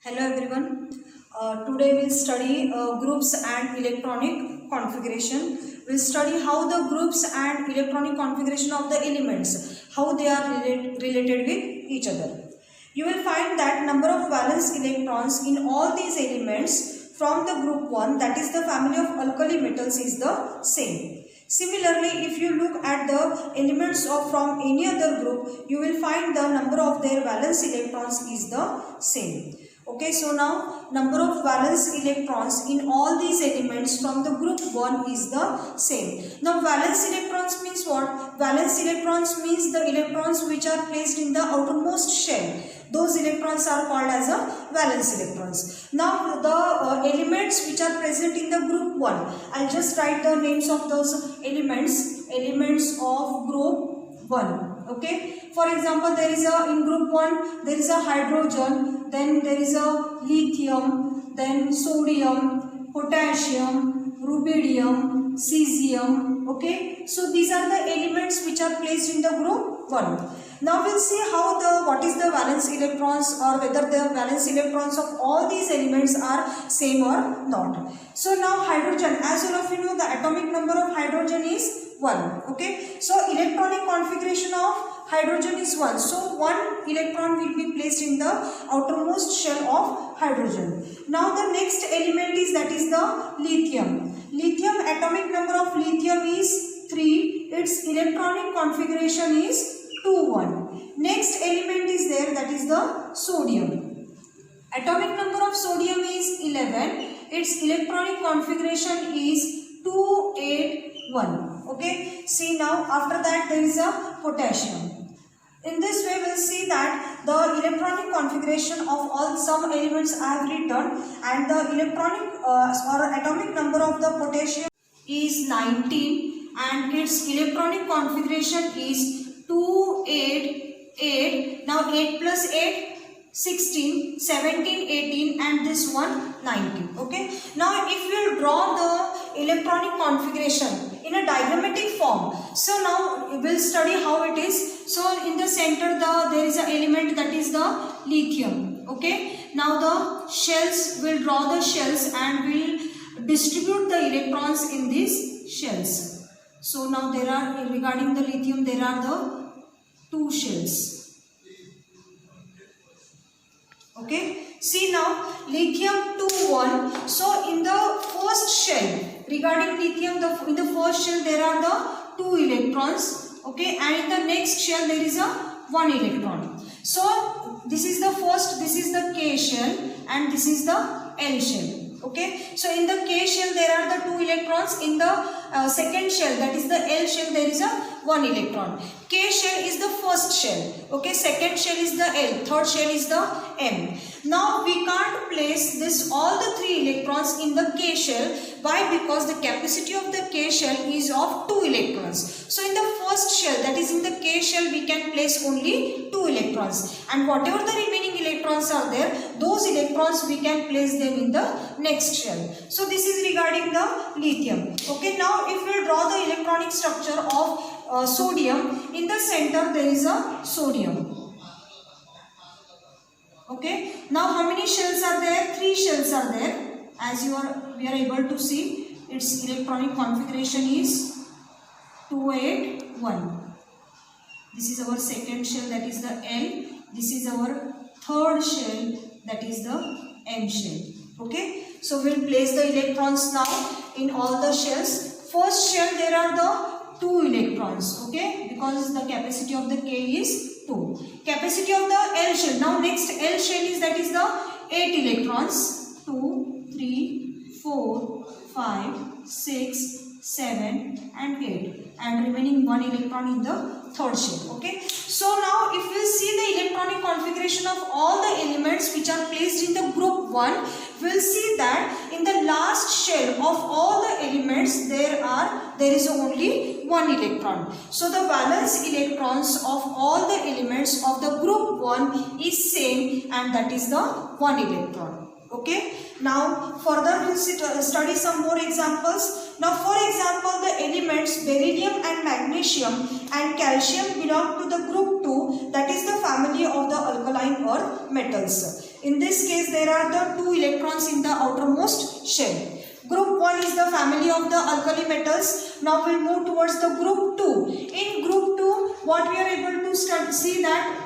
Hello everyone. Today we'll study groups and electronic configuration. We'll study how the groups and electronic configuration of the elements, how they are related with each other. You will find that number of valence electrons in all these elements from the group 1, that is the family of alkali metals, is the same. Similarly, if you look at the elements from any other group, you will find the number of their valence electrons is the same. Okay, so now number of valence electrons in all these elements from the group 1 is the same. Now valence electrons means what? Valence electrons means the electrons which are placed in the outermost shell. Those electrons are called as a valence electrons. Now the elements which are present in the group 1, I'll just write the names of those elements of group 1. Okay, for example, there is in group 1 there is a hydrogen, then there is a lithium, then sodium, potassium, rubidium, cesium. Okay, so these are the elements which are placed in the group 1. Now we'll see what is the valence electrons, or whether the valence electrons of all these elements are same or not. So now hydrogen, as all of you know, the atomic number of hydrogen is 1. Okay, so electronic configuration of hydrogen is 1. So one electron will be placed in the outermost shell of hydrogen. Now the next element is, that is the lithium. Lithium, atomic number of lithium is 3. Its electronic configuration is 2, 1. Next element is there, that is the sodium. Atomic number of sodium is 11. Its electronic configuration is 2, 8, 1. Okay, see now after that there is a potassium. In this way we will see that the electronic configuration of all some elements I have written, and the electronic or atomic number of the potassium is 19, and its electronic configuration is 2, 8, 8. Now 8 plus 8, 16, 17, 18, and this one 19. Okay. Now if we will draw the electronic configuration in a diagrammatic form, so now we will study how it is. So in the center there is an element, that is the lithium. Okay. Now the shells, will draw the shells and will distribute the electrons in these shells. So now there are, regarding the lithium, there are the 2 shells. Okay, see now lithium 2, 1. So in the first shell, regarding lithium, in the first shell there are the 2 electrons. Okay, and in the next shell there is a 1 electron. So this is the first, this is the K shell, and this is the L shell. Okay, so in the K shell there are the 2 electrons. In the second shell, that is the L shell, there is a 1 electron. K shell is the first shell. Okay, second shell is the L, third shell is the M. Now we can't place all the 3 electrons in the K shell. Why? Because the capacity of the K shell is of 2 electrons. So in the first shell, that is in the K shell, we can place only 2 electrons, and whatever the remaining electrons are there, those electrons we can place them in the next shell. So this is regarding the lithium. Okay, now if we draw the electronic structure of sodium, in the center there is a sodium. Okay, now how many shells are there? 3 shells are there. As we are able to see, its electronic configuration is 2, 8, 1. This is our second shell, that is the L. This is our third shell, that is the M shell. Okay, so we will place the electrons now in all the shells. First shell, there are the 2 electrons. Okay, because the capacity of the K is 2. Capacity of the L shell. Now next L shell is, that is the 8 electrons. 2, 3, 4, 5, 6, 7 and 8, and remaining 1 electron in the third shell. Okay, so now if we see the electronic configuration of all the elements which are placed in the group 1, we will see that in the last shell of all the elements there is only 1 electron. So the valence electrons of all the elements of the group 1 is same, and that is the 1 electron. Okay, now further we will study some more examples. Now for example, the elements beryllium and magnesium and calcium belong to the group 2, that is the family of the alkaline earth metals. In this case, there are the 2 electrons in the outermost shell. Group 1 is the family of the alkali metals. Now we'll move towards the group 2. In group 2, what we are able to see that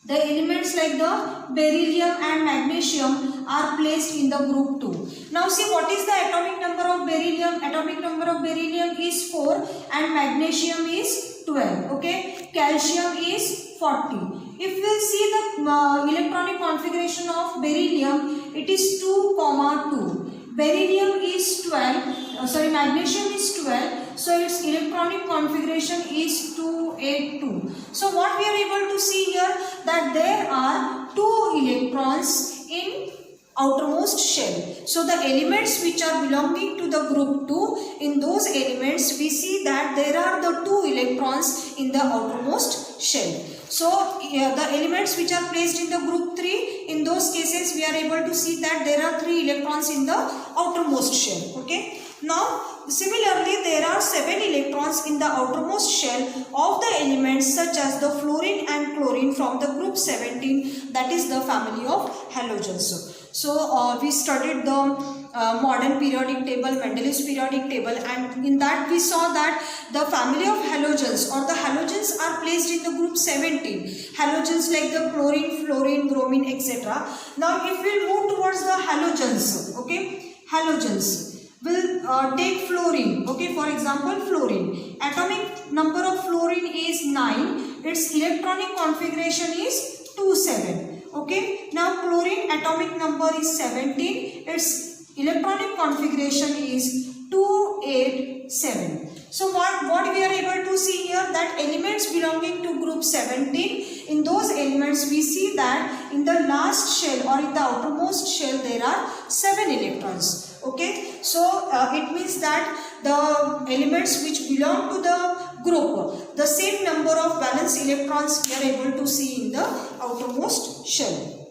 the elements like the beryllium and magnesium are placed in the group 2. Now see, what is the atomic number of beryllium? Atomic number of beryllium is 4 and magnesium is 12. Okay, calcium is 40. If we see the electronic configuration of beryllium, it is 2, 2. Beryllium is 12, magnesium is 12, so its electronic configuration is 282. So what we are able to see here, that there are 2 electrons in outermost shell. So the elements which are belonging to the group 2, in those elements we see that there are the 2 electrons in the outermost shell. So the elements which are placed in the group 3, in those cases we are able to see that there are 3 electrons in the outermost shell. Okay. Now similarly, there are 7 electrons in the outermost shell of the elements such as the fluorine and chlorine from the group 17, that is the family of halogens. So we studied the modern periodic table, Mendeleev's periodic table, and in that we saw that the family of halogens or the halogens are placed in the group 17. Halogens like the chlorine, fluorine, bromine, etc. Now if we move towards the halogens, okay, halogens. We'll take fluorine, okay, for example fluorine. Atomic number of fluorine is 9, its electronic configuration is 27, okay. Now chlorine atomic number is 17, its electronic configuration is 287. So what we are able to see here, that elements belonging to group 17, in those elements we see that in the last shell or in the outermost shell there are 7 electrons. Okay, so it means that the elements which belong to the group, the same number of valence electrons we are able to see in the outermost shell.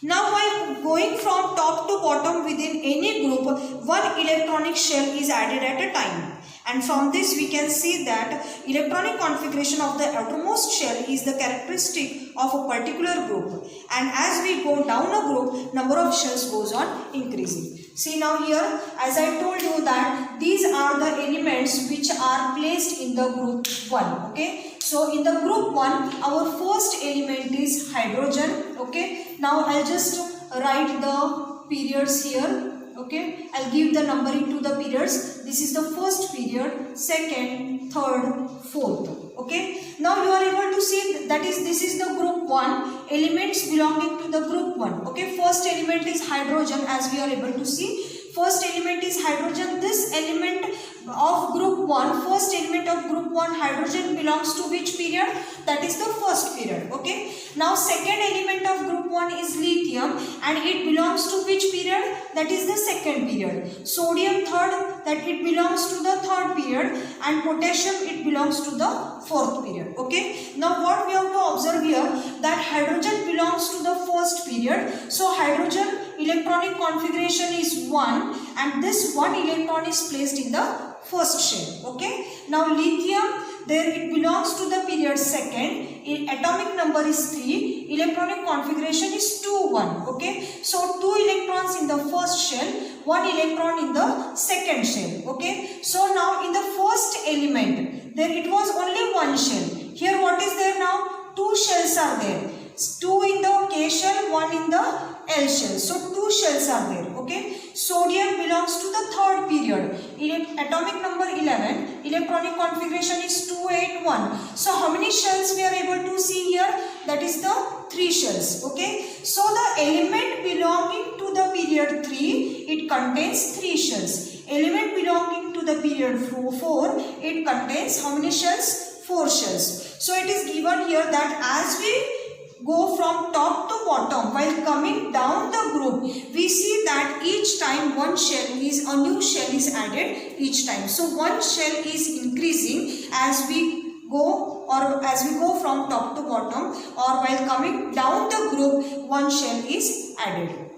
Now while going from top to bottom within any group, 1 electronic shell is added at a time. And from this we can see that electronic configuration of the outermost shell is the characteristic of a particular group. And as we go down a group, number of shells goes on increasing. See now here, as I told you that these are the elements which are placed in the group 1. Okay. So in the group 1, our first element is hydrogen. Okay. Now I'll just write the periods here. Okay, I'll give the numbering to the periods. This is the first period, second, third, fourth. Okay, now you are able to see that this is the group 1, elements belonging to the group 1. Okay, first element is hydrogen, as we are able to see. First element is hydrogen. This element of group 1, first element of group 1, hydrogen, belongs to which period? That is the first period. Okay. Now second element of group 1 is lithium, and it belongs to which period? That is the second period. Sodium third, that it belongs to the third period, and potassium, it belongs to the fourth period. Okay. Now what we have to observe here, that hydrogen belongs to the first period. So hydrogen electronic configuration is 1, and this 1 electron is placed in the first shell. Okay. Now lithium, there it belongs to the period second. Atomic number is 3. Electronic configuration is 2, 1. Okay. So 2 electrons in the first shell, 1 electron in the second shell. Okay. So now in the first element, there it was only 1 shell. Here what is there now? 2 shells are there. 2 in the K shell, 1 in the L shell. So 2 shells are there. Okay. Sodium belongs to the third period. Atomic number 11. Electronic configuration is 281. So how many shells we are able to see here? That is the 3 shells. Okay. So the element belonging to the period 3, it contains 3 shells. Element belonging to the period 4, it contains how many shells? 4 shells. So it is given here that as we go from top to bottom, while coming down the group, we see that each time a new shell is added each time. So one shell is increasing as we go from top to bottom, or while coming down the group, one shell is added.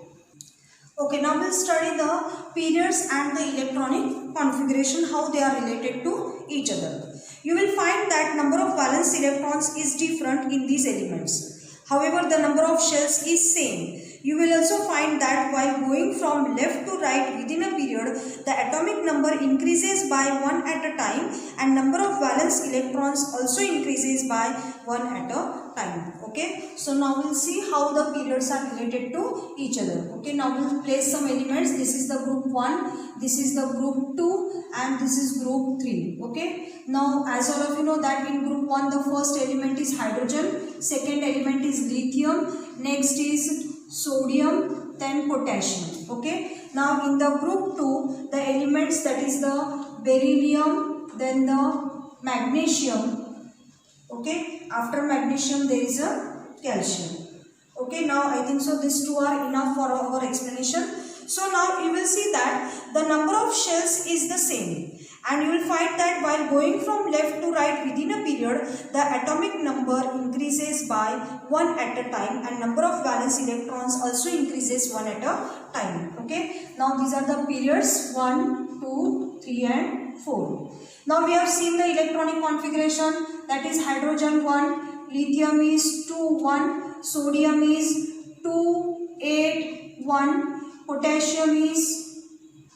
Okay, now we'll study the periods and the electronic configuration, how they are related to each other. You will find that number of valence electrons is different in these elements. However, the number of shells is same. You will also find that while going from left to right within a period, the atomic number increases by 1 at a time and number of valence electrons also increases by 1 at a time. Okay, so now we'll see how the periods are related to each other. Okay, now we'll place some elements. This is the group 1, this is the group 2 and this is group 3. Okay, now as all of you know that in group 1 the first element is hydrogen, second element is lithium, next is sodium, then potassium. Okay, now in the group 2 the elements, that is the beryllium, then the magnesium. Okay, after magnesium there is a calcium. Okay, now I think so these two are enough for our explanation. So now you will see that the number of shells is the same, and you will find that while going from left to right within a period, the atomic number increases by 1 at a time and number of valence electrons also increases 1 at a time. Okay, now these are the periods 1, 2, 3 and 4. Now we have seen the electronic configuration, that is hydrogen 1, lithium is 2, 1, sodium is 2, 8, 1, potassium is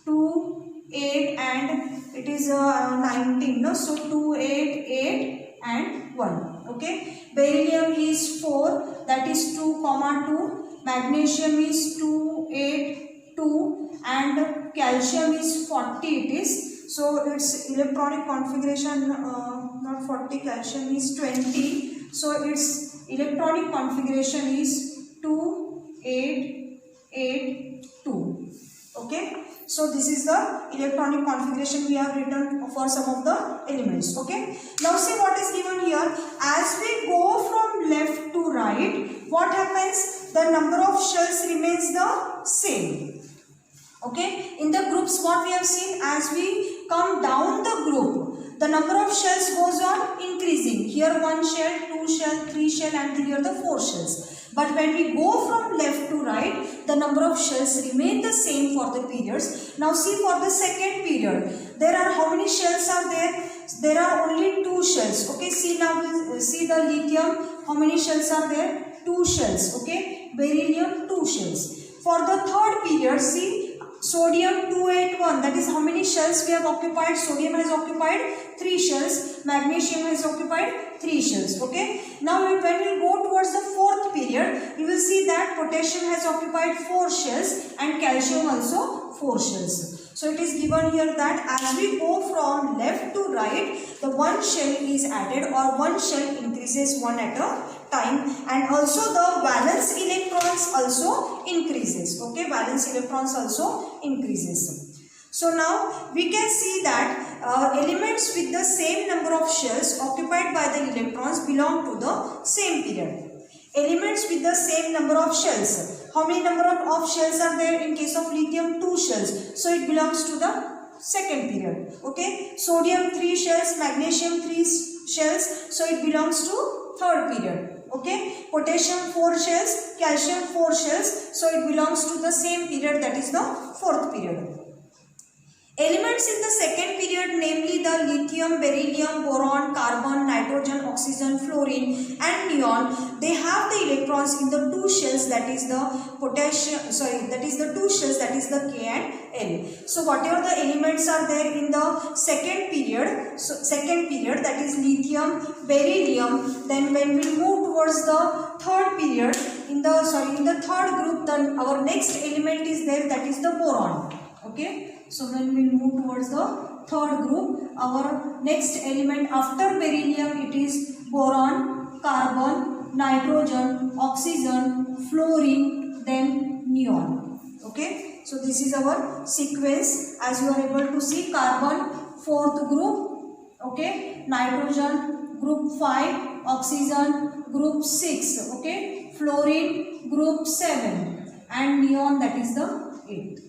2, 8 and it is 19, no? So 2, 8, 8 and 1. Okay, beryllium is 4, that is 2, 2, magnesium is 2, 8, 2 and calcium is 40 it is. So its electronic configuration, not 40, calcium is 20. So its electronic configuration is 2, 8, 8, 2. Okay, so this is the electronic configuration we have written for some of the elements. Okay, now see what is given here. As we go from left to right, what happens? The number of shells remains the same. Okay, in the groups what we have seen, as we come down the group, the number of shells goes on increasing. Here 1 shell, 2 shell, 3 shell and here the 4 shells. But when we go from left to right, the number of shells remain the same for the periods. Now see for the second period, there are how many shells are there? There are only 2 shells. Okay, see now we'll see the lithium, how many shells are there? 2 shells. Okay, beryllium 2 shells. For the third period, see sodium 281, that is how many shells we have occupied? Sodium has occupied 3 shells, magnesium has occupied 3 shells. Okay, now when we go towards the fourth period, you will see that potassium has occupied 4 shells and calcium also 4 shells. So it is given here that as we go from left to right, the 1 shell is added or 1 shell increases 1 at a time, and also the valence electrons also increases. Okay, valence electrons also increases. So now we can see that elements with the same number of shells occupied by the electrons belong to the same period. Elements with the same number of shells. How many number of shells are there? In case of lithium, 2 shells. So it belongs to the second period. Okay, sodium 3 shells, magnesium 3 shells. So it belongs to third period. Okay, potassium 4 shells, calcium 4 shells. So it belongs to the same period, that is the fourth period. Elements in the second period, namely the lithium, beryllium, boron, carbon, nitrogen, oxygen, fluorine and neon, they have the electrons in the 2 shells, that is the that is the 2 shells, that is the K and L. So whatever the elements are there in the second period, that is lithium, beryllium, then when we move towards the third period, in the third group, then our next element is there, that is the boron. Okay, so when we move towards the third group, our next element after beryllium, it is boron, carbon, nitrogen, oxygen, fluorine, then neon. Okay, so this is our sequence. As you are able to see, carbon 4th group, okay, nitrogen group 5, oxygen group 6, okay, fluorine group 7 and neon, that is the 8th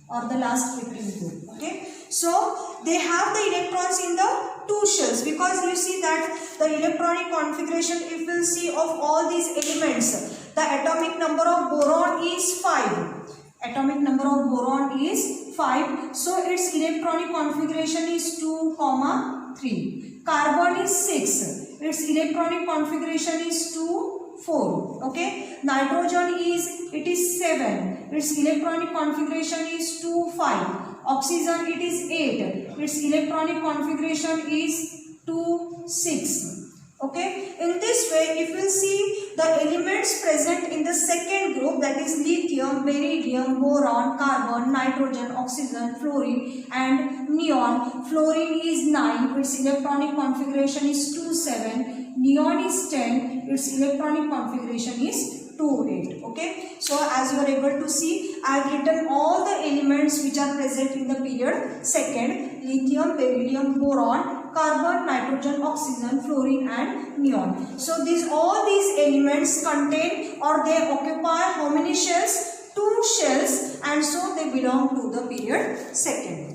or the last 15th group. Okay, so they have the electrons in the 2 shells, because you see that the electronic configuration, if we will see of all these elements, the atomic number of boron is 5. Atomic number of boron is 5. So its electronic configuration is 2, 3. Carbon is 6. Its electronic configuration is 2, 4. Okay, nitrogen is 7. Its electronic configuration is 2 5. Oxygen it is 8. Its electronic configuration is 2 6. Okay, in this way if you see the elements present in the second group, that is lithium, beryllium, boron, carbon, nitrogen, oxygen, fluorine and neon. Fluorine is 9, its electronic configuration is 2 7. Neon is 10, its electronic configuration is 2 8. Okay, so as you are able to see, I have written all the elements which are present in the period second: lithium, beryllium, boron, carbon, nitrogen, oxygen, fluorine and neon. So all these elements contain or they occupy how many shells? 2 shells, and so they belong to the period second.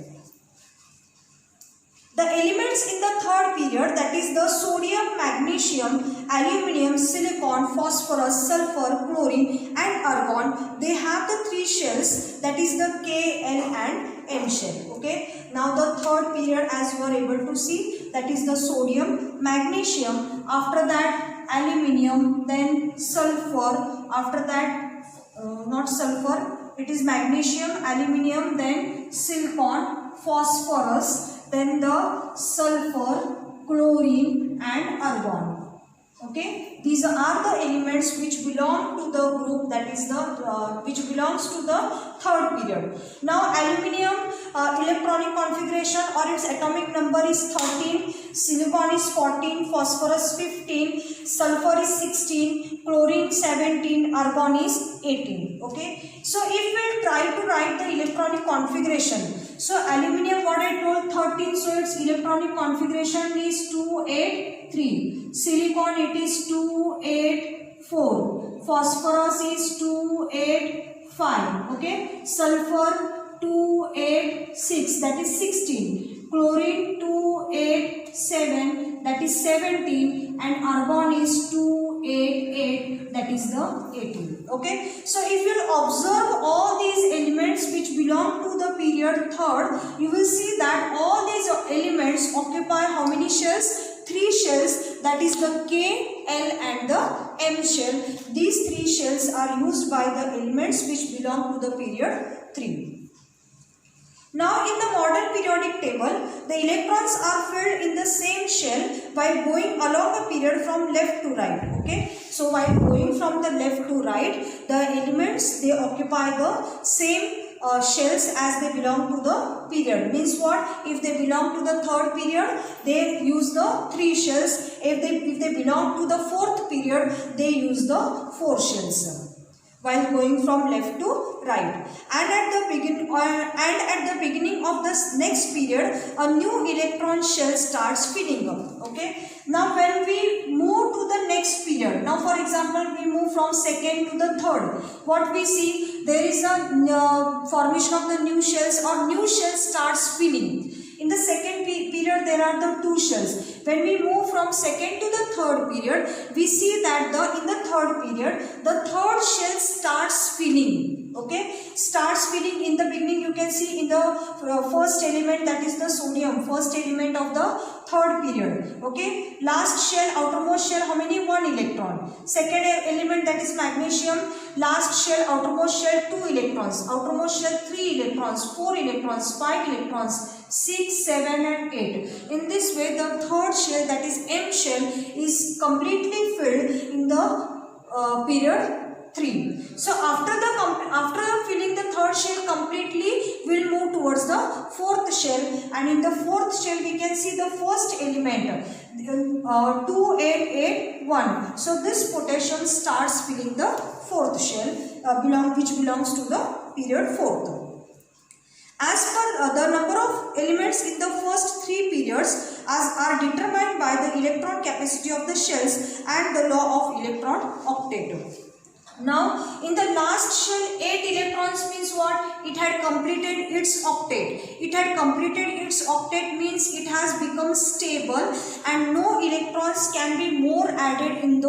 The elements in the third period, that is the sodium, magnesium, aluminium, silicon, phosphorus, sulfur, chlorine and argon, they have the 3 shells, that is the K, L and M shell. Okay. Now the third period, as you are able to see, that is the sodium, magnesium, after that aluminium, then sulfur, after that not sulfur, it is magnesium, aluminium, then silicon, phosphorus, then the sulfur, chlorine and argon. Okay, these are the elements which belong to the group, that is the which belongs to the third period. Now aluminium electronic configuration or its atomic number is 13, silicon is 14, phosphorus 15, sulfur is 16, chlorine 17, argon is 18. Okay, so if we try to write the electronic configuration, so aluminium, what I told, 13, so its electronic configuration is 283. Silicon it is 284. Phosphorus is 285. Okay. Sulfur 286, that is 16. Chlorine 287, that is 17. And argon is 288, that is the 18. Okay. So if you observe all these elements which belong to the period third, you will see that all these elements occupy how many shells? 3 shells, that is the K, L and the M shell. These 3 shells are used by the elements which belong to the period 3. Now in the modern periodic table, the electrons are filled in the same shell by going along the period from left to right. Okay. So while going from the left to right, the elements, they occupy the same shells as they belong to the period. Means what? If they belong to the third period, they use the 3 shells. If they belong to the fourth period, they use the 4 shells while going from left to right. And at the beginning of this next period, a new electron shell starts filling up. Okay. Now when we move to the next period, now for example we move from second to the third, what we see, there is a formation of the new shells, or new shells starts filling. In the second period there are the 2 shells. When we move from second to the third period, we see that in the third period, the third shell starts filling. Okay, starts filling. In the beginning you can see in the first element, that is the sodium, first element of the third period. Okay, last shell, outermost shell, how many? 1 electron. Second element, that is magnesium, last shell, outermost shell, 2 electrons, outermost shell 3 electrons, 4 electrons, 5 electrons, 6, 7 and 8. In this way the third shell, that is M shell, is completely filled in the period 3. So after filling the third shell completely, we will move towards the fourth shell, and in the fourth shell we can see the first element 2881. So this potassium starts filling the fourth shell which belongs to the period fourth. As per the number of elements in the first 3 periods are determined by the electron capacity of the shells and the law of electron octet. Now in the last shell, 8 electrons means what? It had completed its octet. It had completed its octet means it has become stable and no electrons can be more added in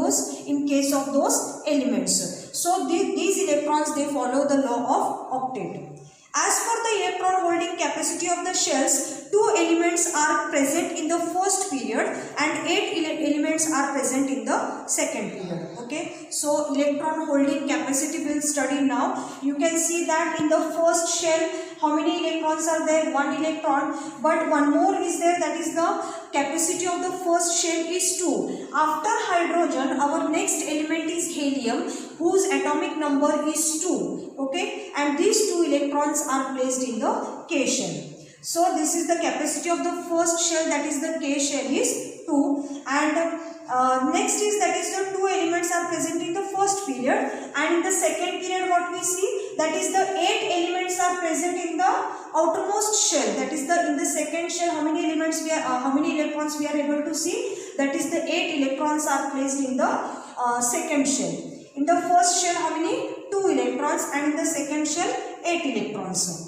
case of those elements. So these electrons, they follow the law of octet. As per the electron holding capacity of the shells, 2 elements are present in the first period and 8 elements are present in the second period. Okay. Okay, so electron holding capacity we'll study now. You can see that in the first shell, how many electrons are there? 1 electron, but one more is there, that is the capacity of the first shell is 2. After hydrogen, our next element is helium, whose atomic number is 2. Okay, and these 2 electrons are placed in the K shell. So this is the capacity of the first shell, that is the K shell is 2, and next is that is the 2 elements are present in the first period, and in the second period what we see, that is the 8 elements are present in the outermost shell, that is the in the second shell how many elements we are how many electrons we are able to see, that is the 8 electrons are placed in the second shell. In the first shell how many? 2 electrons, and in the second shell 8 electrons.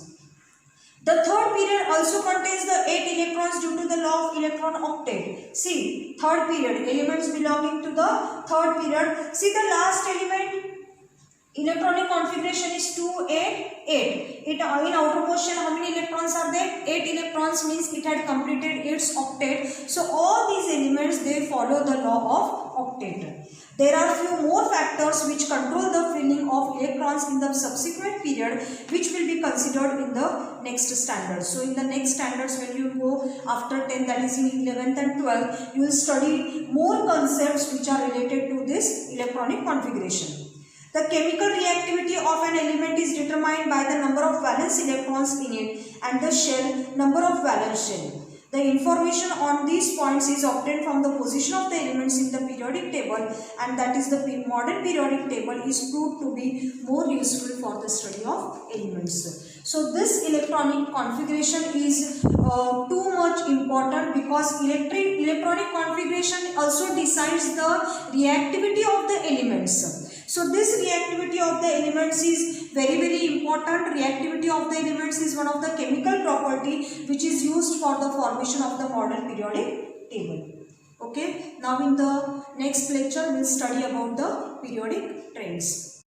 The third period also contains the 8 electrons due to the law of electron octet. See, third period, elements belonging to the third period. See the last element, electronic configuration is 2, 8, 8. In outermost shell, how many electrons are there? 8 electrons, means it had completed its octet. So all these elements, they follow the law of octet. There are few more factors which control the filling of electrons in the subsequent period, which will be considered in the next standard. So in the next standards, when you go after 10, that is in 11th and 12th, you will study more concepts which are related to this electronic configuration. The chemical reactivity of an element is determined by the number of valence electrons in it and the shell number of valence shell. The information on these points is obtained from the position of the elements in the periodic table, and that is the modern periodic table is proved to be more useful for the study of elements. So this electronic configuration is too much important, because electronic configuration also decides the reactivity of the elements. So this reactivity of the elements is very important. Reactivity of the elements is one of the chemical property which is used for the formation of the modern periodic table. Okay, now in the next lecture we will study about the periodic trends.